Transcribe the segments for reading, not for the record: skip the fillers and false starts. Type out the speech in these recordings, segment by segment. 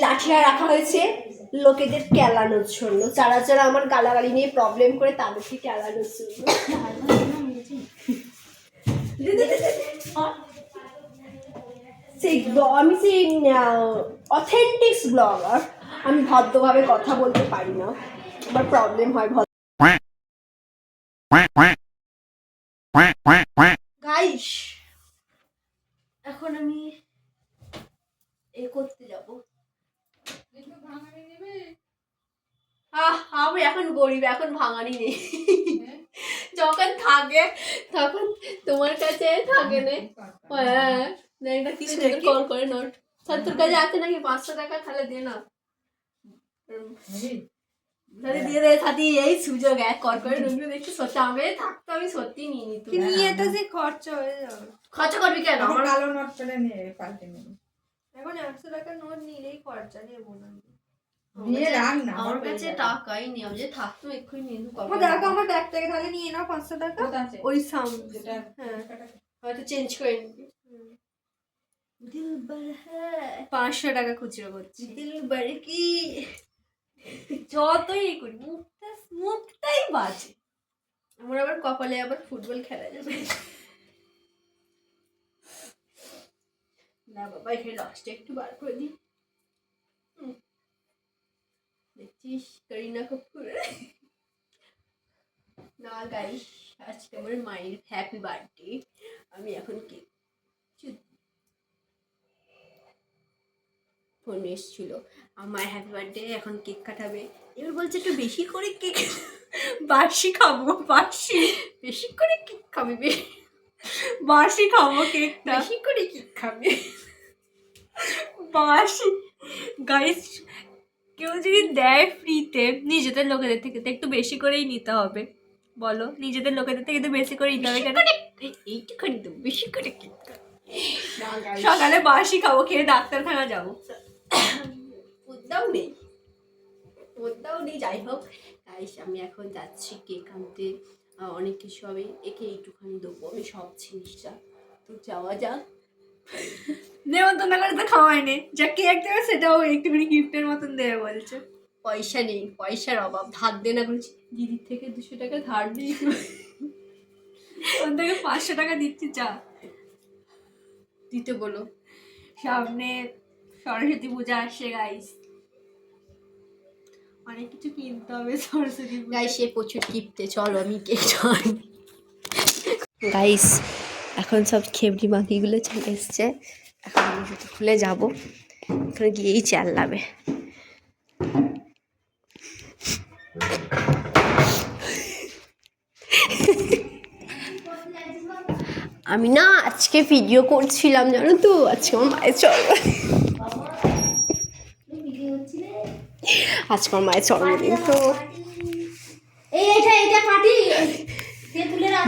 লাঠিটা রাখা হয়েছে লোকেদের কেলানোর জন্য, যারা যারা আমার গালাগালি নিয়ে প্রবলেম করে তাদেরকে কেলানোর জন্য। আমি সেই অথেন্টিক ব্লগার, আমি ভদ্রভাবে কথা বলতে পারি না, আমার প্রবলেম হয়। গাইস এখন আমি করতে যাবো। আমি এখন গরিব, এখন ভাঙানি নেই। যখন থাকে তখন তোমার কাছে থাকে না। একটা কি সুন্দর কল করে নোট, তোর কাছে আছে নাকি 500 টাকা? তাহলে দে না, তাহলে দিয়ে দে। সাথে এই সুযোগ এক কল করে ঢুকলে দেখছি সত্যি আমি থাকতো, আমি সত্যি নিয়ে নিত। নিয়ে তো সে খরচা হয়ে যাবে। খরচা করবি কেন? আমার কালো নোট পেলে নিয়ে পাল্টে নেব। এখন 100 টাকার নোট নিলেই খরচা নেবো না। আমার কাছে টাকাই নেই, আমি যে থাকতো এক্ষুনি নিয়ে নিব। দেখো আমার ব্যাগ থেকে তাহলে নিয়ে নাও 500 টাকা। ওই সাউন্ড যেটা হয়তো চেঞ্জ করে নিবি। দিলবার হ্যাঁ 500 টাকা খুচরো করছি। দিলবার কি যতই করি মুখটাই বাজে। আমার আবার কপালে আবার ফুটবল খেলা যাবে না বাবা। এখানে লাস্টে একটু বার করে দিই। দেখছিস করিনা কাপুর না। গাইস আজকে আমার মায়ের হ্যাপি বার্থডে। আমি এখন কেক ফোন এসেছিল, আমার হ্যাপি বার্থডে, এখন কেক কাটাবে। এবার বলছে একটু বেশি করে কেক, বাসি খাবো, বাসি বেশি করে কেক খাবি, বাসি খাবো কেকটা, বেশি করে কেক খাবে বাসি। গাইস কেউ যদি দেয় ফ্রিতে, নিজেদের লোকেদের থেকে তো একটু বেশি করেই নিতে হবে। বলো, নিজেদের লোকেদের থেকে একটু বেশি করে নিতে হবে কেন? এইটুখানি তো বেশি করে কেক। সকালে বাসি খাবো, খেয়ে ডাক্তারখানা যাবো। ওটাও নেই, ওটাও নেই। যাই হোক গাইস আমি এখন যাচ্ছি কেক আনতে। অনেক কিছু হবে, একে এইটুখানি দেবো আমি সব জিনিসটা। তো যাওয়া যাক। নেমন্তন্ন করে তো খাওয়াইনি, যা কেক দেবে সেটাও একটুখানি গিফটের মতন দেবে বলছে। পয়সা নেই, পয়সার অভাব। ধার দেনা করেছি, দিদির থেকে 200 টাকা ধার দিই, ওর থেকে 500 টাকা দিচ্ছি। চা দিতে বলো। সামনে সরস্বতী পূজা আসছে গাইস, অনেক কিছু কিনতে হবে সরস্বতী গাইস। এ প্রচুর কিনতে, চলো আমি কেক গাইস। এখন সব খেবড়ি বাকিগুলো চলে এসছে, এখন আমি জুতো খুলে যাবো, ওখানে গিয়েই চাল্লাবে। আমি না আজকে ভিডিও করছিলাম জানো তো, আজকে আমার মায়ের আজকে আমার মায়ের জন্মদিন। তো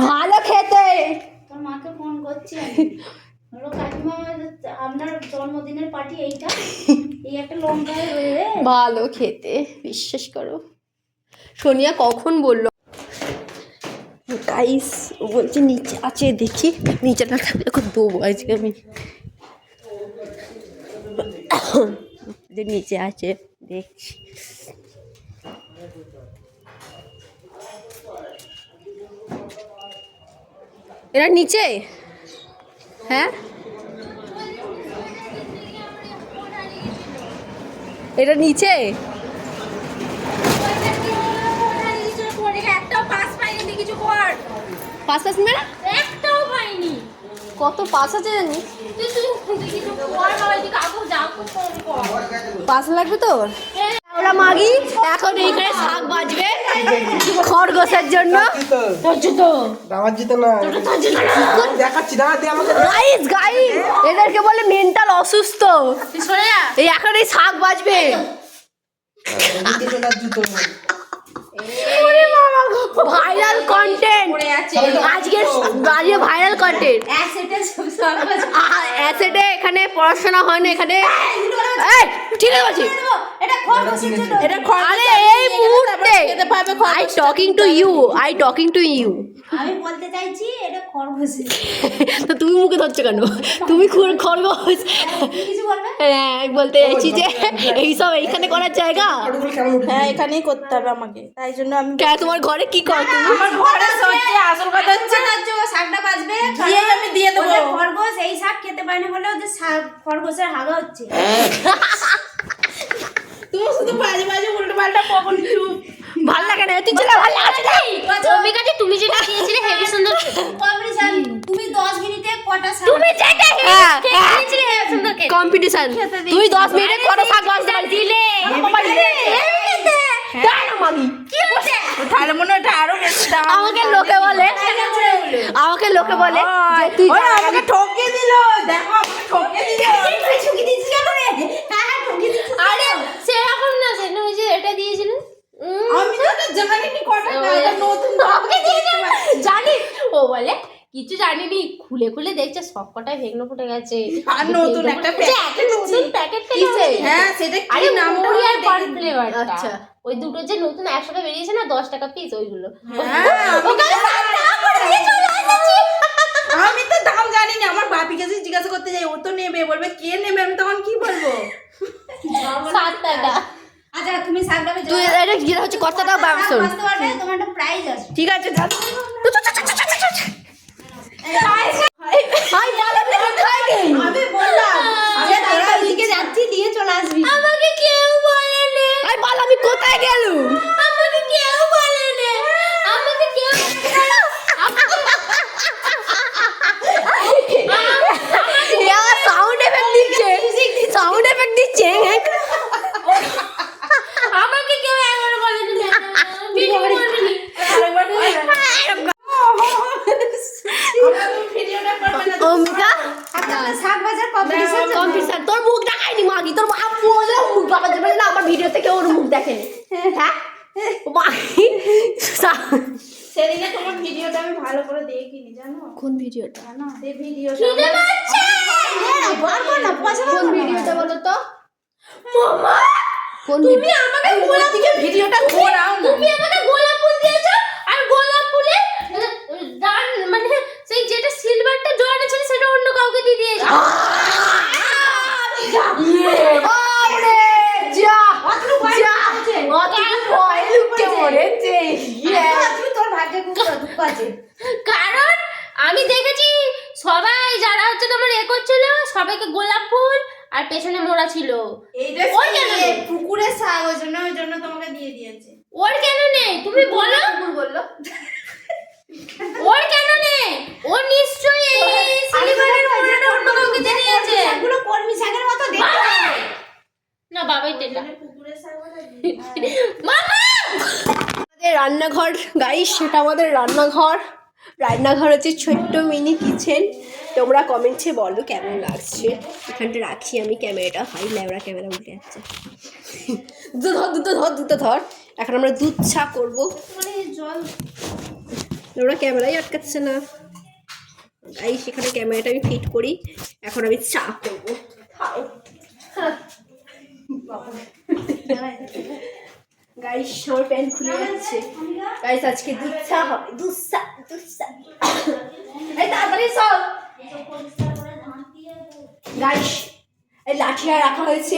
ভালো খেতে তোর মাকে ফোন করছি কাকিমা, আপনার জন্মদিনের পার্টি এইটা, এই একটা লঙ্কা ভালো খেতে, বিশ্বাস করো। সোনিয়া কখন বললো গাইস, ও বলছে নিচে আছে, দেখি নিচে না থাকলে এখন দেবো আজকে আমি। নিচে আছে দেখছি। এরা নিচে, হ্যাঁ এটা নিচে। পাঁচ পাঁচ মেলা একটাও পাইনি। কত পাস আছে জানিস? পাস লাগবে তোর? ওরা মাগি এখন এইখানে শাক বাজবে খরগোশের জন্য। আমার জুতো না দেখাচ্ছি না, গাইস গাইস এদেরকে বলে মেন্টাল অসুস্থ। এই এখন এই শাক বাজবে। জুতো ভাইরাল কন্টেন্ট আজকের বাড়িয়ে ভাইরাল কন্টেন্ট। অ্যাসেটে এখানে পড়াশোনা হয় না এখানে। এই ঠিক আছে বলছি আরে এই মুহূর্তে আই টকিং টু ইউ আমি বলতে চাইছি এটা খরগোশ। তো তুমি মুখে ধরছো কেন? তুমি খরগোশ। কিছু বলবে? হ্যাঁ বলতে চাইছি যে এইসব এইখানে করার জায়গা। হ্যাঁ এখানেই করতে হবে আমাকে, তাই জন্য আমি কে তোমার ঘরে কি কর তুমি? আমার ঘরে হচ্ছে আসল কথা হচ্ছে শাকটা বাজবে দিয়ে আমি দিয়ে দেবো। ওদের খরগোশ এই শাক খেতে পায় না বলে ওদের খরগোশের হাগা হচ্ছে। তুমি শুধু বাজে বাজে উল্টো পাল্টা কখন চুপ। ভাল লাগে না তুই চলে ভাল লাগে অম্বিকাদি তুমি যেটা খেয়েছিলে হেভি সুন্দর কম্পিটিশন তুমি 10 মিনিটে কটা শাক তুমি যেটা খেয়েছিলে হেভি সুন্দর খেতে কম্পিটিশন তুই 10 মিনিটে কত শাক বাজতে পারবি? দিলে তাই না মাগি তাহলে মনে হয় এটা আরো বেশি দাম। আমাকে লোকে বলে যে তুই ওই আমাকে ঠকিয়ে দিল, দেখো আমাকে ঠকিয়ে দিল। ঠকি দিচ্ছি কেন রে? হ্যাঁ ঠকি দিচ্ছি। আরে সেরকম না সেটা ওই যে এটা দিয়েছিল আমি তো এটা জানিনি কটা টাকা নতুন আমাকে দিয়েছে জানি ও বলে কিছু জানিনি খুলে খুলে দেখছে সব কটাই ভেঙে ফুটে গেছে আর নতুন একটা প্যাকেট নতুন প্যাকেট কিসে? হ্যাঁ সেটা কি আরে নামটা মুড়ি আর পান দেখি। ফ্লেভারটা আচ্ছা। ওই দুটো যে নতুন 100 বেরিয়েছে না 10 টাকা পিস ওইগুলো হ্যাঁ, আমি তো দাম জানি না, আমার বাপি কাছে জিজ্ঞাসা করতে যাই, ও তো নেবে, বলবে কে নেবে, আমি তখন কি বলবো? 7 টাকা আচ্ছা তুমি শাকটা ভেজে তুই এটা যেটা হচ্ছে কথাটা বামসন বাজতে পারবে তোমার একটা প্রাইজ আছে। ঠিক আছে যা। হাই বলা না খাই গে আমি বললাম যে তোরা ওইদিকে যাচ্ছি দিয়ে চলে আসবি। আমাকে কেউ বলেনি আই বল আমি কোথায় গেলুম? আমাকে কেউ বলেনি আমাকে কেউ ইয়া সাউন্ড এফেক্ট দিচ্ছে আমাকে কেউ একবার বলেনি কিছু বলেনি ভিডিওটা করবে না। অম্বিকা আপনাদের শাক বাজার কম্পিটিশন কম্পিটিশন তোর মুখ দেখায়নি মাগি তোর বাপ বলে মুখ বাবা যাবে না আমার ভিডিও থেকে ওর মুখ দেখেনি হ্যাঁ মাগি সেদিনে তোমার ভিডিওটা আমি ভালো করে দেখিনি জানো? কোন ভিডিওটা? জানো সেই ভিডিওটা পারবো না পয়সা কোন ভিডিওটা বলো তো? মামা কোন তুমি ভিডিও? আমাকে গোলাপ থেকে ভিডিওটা ঘোরাও না। তুমি আমাকে গোলাপ ফুল দিয়েছো আর গোলাপ ফুলে ডান মানে সেই যেটা সিলভারটা জড়ানো ছিল সেটা অন্য কাউকে দিয়ে দিয়েছো বাপরে যা যা অতটুকু ভয় লুকে মরেছে তুমি তোর ভাগ্যে খুব দুঃখ আছে। কারণ আমি দেখেছি সবাই যারা হচ্ছে তোমার করছিল সবাইকে গোলাপ ফুল আর পেছনে মোড়া ছিল এইটা ওর কেন নেই? পুকুরের শাক, ওই জন্য তোমাকে দিয়ে দিয়েছে। ওর কেন নেই তুমি বলো বললো ওর কেন নেই ও নিশ্চয়ই এই সিলভারের মোড়াটা অন্য কাউকে দিয়ে দিয়েছে শাকগুলো কর্মী শাকের মতো দেখতে। না বাবাই তেটা পুকুরের শাক মামা আমাদের রান্নাঘর গাইস সেটা আমাদের রান্নাঘর হচ্ছে ছোট্ট মিনি কিচেন। তোমরা কমেন্টে বলো কেমন লাগছে। এখানটা রাখি আমি ক্যামেরাটা, হাই ল্যাবরা ক্যামেরা উল্টে যাচ্ছে। দুটো ধর এখন আমরা দুধ চা করবো। জল ওরা ক্যামেরাই আটকাচ্ছে না গাইস। এখানে ক্যামেরাটা আমি ফিট করি, এখন আমি চা করবো। গাইস আমার প্যান্ট খুলে যাচ্ছে। গাইস আজকে দুধ চা হবে, দুধ চা এই তাড়াতাড়ি চল গাইস। এই লাঠিটা রাখা হয়েছে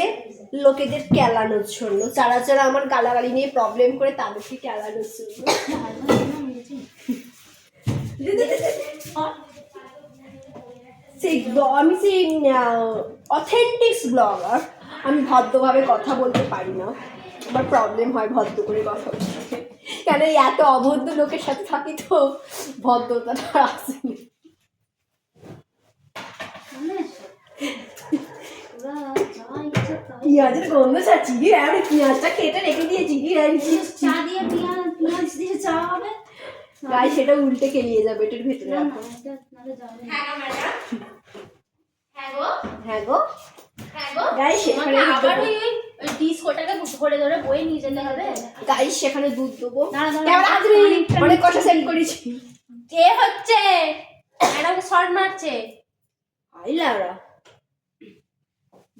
লোকেদের কেলানোর জন্য, যারা যারা আমার গালাগালি নিয়ে প্রবলেম করে তাদেরকে কেলানোর জন্য। আমি সেই অথেন্টিক ব্লগার, আমি ভদ্রভাবে কথা বলতে পারি না, আমার প্রবলেম হয় ভদ্র করে কথা বলতে, কেন এত অভদ্র লোকের সাথে থাকি তো ভদ্রতাটা আসেনি। পেঁয়াজের গন্ধ ছাড়ছি রে, আমি পেঁয়াজটা কেটে রেখে দিয়েছি চা দিয়ে পেঁয়াজ দিয়ে চা হবে। গাই সেটা উল্টে খেলিয়ে যাবে, এটার ভেতরে রাখো। নাহলে যাবে না। হ্যাঁ গো ম্যাডাম, হ্যাঁ গো, হ্যাঁ গো হ্যাঁ গো। গাই তোমাকে সেখানে আবার ওই ডিস্কোটাকে ধরে ধরে বয়ে নিয়ে যেতে হবে। গাই সেখানে দুধ দেবো। দাঁড়া, দাঁড়া, ক্যামেরা হাত দিবি, অনেক কথা সেন্ড করেছি। কে হচ্ছে ম্যাডামকে শর্ট মারছে? আইলা ওরা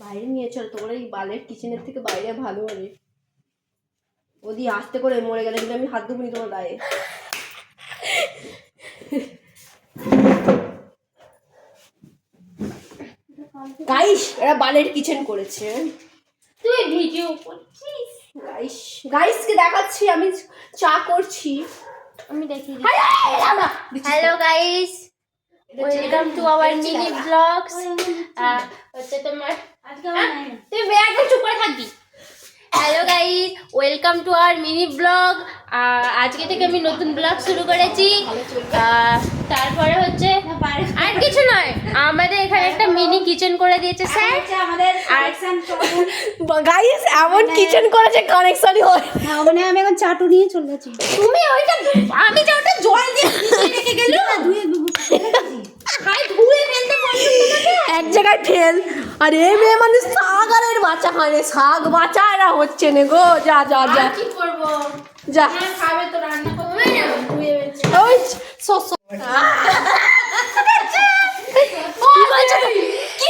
বাইরে নিয়ে চল, তোমার এই বালের কিচেনের থেকে বাইরে ভালো হবে। ওদি আস্তে করে মরে গেলে কিন্তু আমি হাত দেবো নি তোমার গায়ে। গাইস এরা বালের কিচেন করেছে। তুই ভিডিও করছিস? গাইসকে দেখাচ্ছি আমি চা করছি। আমি দেখি। দিচ্ছি। Hello guys, welcome to our mini blogs. হচ্ছে তোমার আজকে আমার নাই না। তুই একদম চুপ করে থাকবি। Hello guys, welcome to our mini blog. আজকে থেকে আমি নতুন ব্লগ শুরু করেছি। তারপরে হচ্ছে আর কিছু নয়, আমাদের এখানে একটা মিনি কিচেন করে দিয়েছে স্যার। হচ্ছে আমাদের কালেকশন চলবে। গাইস এমন কিচেন করেছে কানেকশনই হয়। হ্যাঁ, ওখানে আমি এখন চাটু নিয়ে চলে যাচ্ছি। তুমি ওইটা, আমি যে ওটা জল দিয়ে ভিজিয়ে রেখে গেল, ধুয়ে হাই ধুয়ে ফেলতে বললাম তোমাকে। এক জায়গায় ফেল। আর এই মেয়ে মানে শাক আর এর বাচ্চা খায় না, শাক বাচ্চা এরা হচ্ছে না গো। যা যা যা কি করবো, যা। হ্যাঁ খাবে তো রান্না করবে না, ধুয়ে ফেলছে। ওই সস কি বলছো তুমি? কি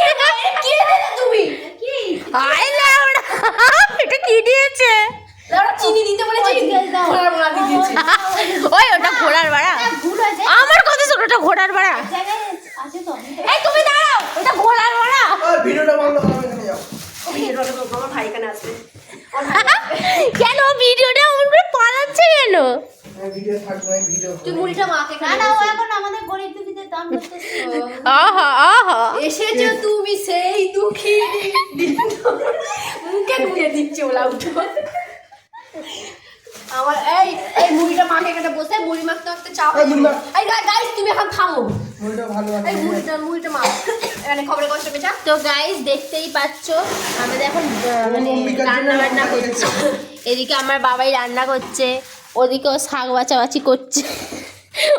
কি দিলে তুমি? কি আই লাউডা এটা কি দিয়েছে? লাউডা চিনি দিতে বলেছি, ঘোড়ার বাড়া দিয়ে দিয়েছে। ওই ওটা ঘোড়ার বাড়া, ভুল হয়েছে। আমার কথা শোনো, ওটা ঘোড়ার বাড়া। জায়গায় আছে তো। এই তুমি দাঁড়াও, ওটা ঘোড়ার বাড়া। ভিডিওটা বন্ধ করো, এখানে যাও। আমার ভাই এখানে আসবে। কেন ভিডিওটা উঠবে পালাচ্ছে কেন? ভিডিও থাকবে না, ভিডিও তুই মুড়িটা মাকে না না, ও এখন আমাদের গরিব দুঃখীদের দাম করতেছে। আহা আহা, এসেছো তুমি সেই দুঃখী, মুখে নুয়ে দিচ্ছে ওলা উঠো। আমার এই এই মুড়িটা মাকে এখানে বসে মুড়ি মাখতে মাখতে চাপ। এই মুড়ি মাখ। এই গাইস তুমি এখন থামো। ভিডিওটা ভালো এই মুড়িটা মাখ, এখানে খবরের কষ্ট পেছা। তো গাইস দেখতেই পাচ্ছো আমাদের এখন মানে অম্বিকার জন্য রান্না বান্না রান্না করছে। এদিকে আমার বাবাই রান্না করছে, ওদিকে ও শাক বাছাবাছি করছে।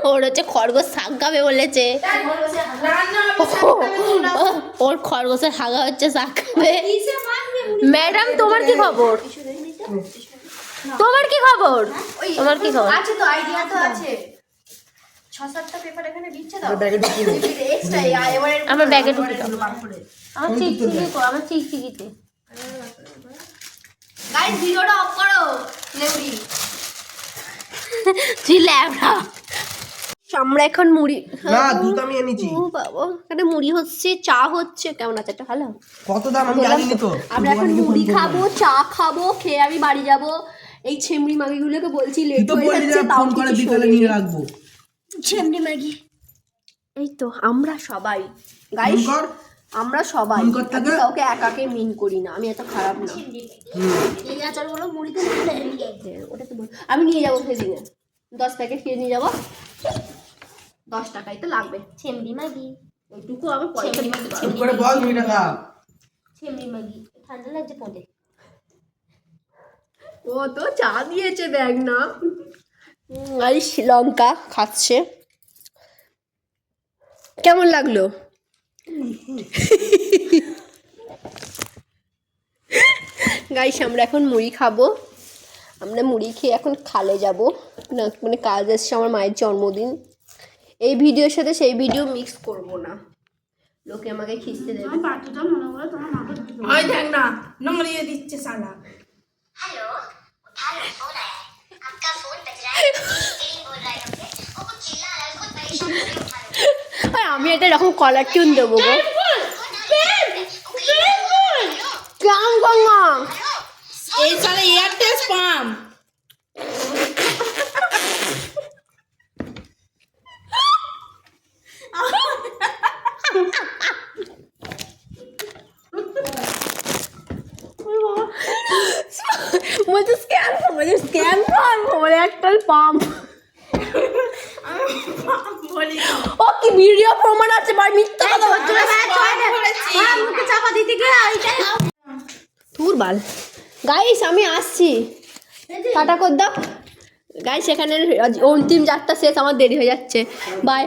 ওর হচ্ছে খরগোশ শাক খাবে বলেছে, ওর খরগোশের হাগা হচ্ছে শাক খাবে। ম্যাডাম তোমার কি খবর? তোমার কি খবর? তোমার কি খবর? আছে তো, আইডিয়া তো আছে। 6-7টা পেপার এখানে দিচ্ছে দাও। ব্যাগে ঢুকিয়ে দাও। এক্সট্রা এবারে আমার ব্যাগে ঢুকে দাও। বার করে। আমার চিকচিকি কো, আমার চিকচিকিতে। গাইস ভিডিওটা অফ করো। লেউড়ি তুই ল্যাবড়া। আমরা এখন মুড়ি, না দুধ আমি এনেছি। ও বাবা এখানে মুড়ি হচ্ছে, চা হচ্ছে। কেমন আছে এটা? ভালো। কত দাম আমি জানি তো। আমরা এখন মুড়ি খাবো, চা খাবো, খেয়ে আমি বাড়ি যাব। এই ছেমড়ি মাগিগুলোকে বলছি তুই লেট তো হয়ে বললি যাচ্ছে, যে তাও ফোন করে কিছু বিকালে শোনেনি। নিয়ে রাখবো। ছেমড়ি মাগি এই তো আমরা সবাই গাইস, ফোন কর। আমরা সবাই ফোন করতে আমি হবে। কাউকে একাকে মিন করি না, আমি এত খারাপ না। এই আচারগুলো মুড়িতে ওটা তো আমি নিয়ে যাবো সেদিনে 10 প্যাকেট কিনে নিয়ে যাবো। 10 টাকাই তো লাগবে। ছেমড়ি মাগি, ওইটুকু আমি পয়সা দিতে পারবো। চুপ করে বল তুই টাকা। ছেমড়ি মাগি। ঠান্ডা লাগছে পদে। ও তো চা দিয়েছে দেখ না। গাইস লঙ্কা খাচ্ছে, কেমন লাগলো? গাইস আমরা এখন মুড়ি খাবো। আমরা মুড়ি খেয়ে এখন খালে যাব না, মানে কাজ এসছে, আমার মায়ের জন্মদিন। এই ভিডিওর সাথে সেই ভিডিও মিক্স করব না, লোকে আমাকে খিস্তে দেবে। পার্টিটা মনে করে তোমার মাকে ওই দেখ না, নোংরিয়ে দিচ্ছে শালা। हेलो उठा लो, फोन आया है। आपका फोन बज रहा है, टिंग बोल रहा है हमसे। वो कुछ चिल्ला रहा है, खुद परेशान हो रहे, उठा लो। আর আমি একটা এরকম কলার টিউন দেবো গো। গান গঙ্গা এই শালা এয়ারটেল স্পাম। বলছে স্ক্যান বলে স্ক্যান পাম্প বলে একটা পাম্প। বলি ও কি ভিডিও প্রমাণ আছে ভাই, মিথ্যা কথা বলছো না। বলেছি। মুখে চাপা দিতে গিয়ে এইটাই মাল। গাইস আমি আসছি, টাটা কর দাও গাইস, এখানে অন্তিম যাত্রা শেষ, আমার দেরি হয়ে যাচ্ছে, বাই।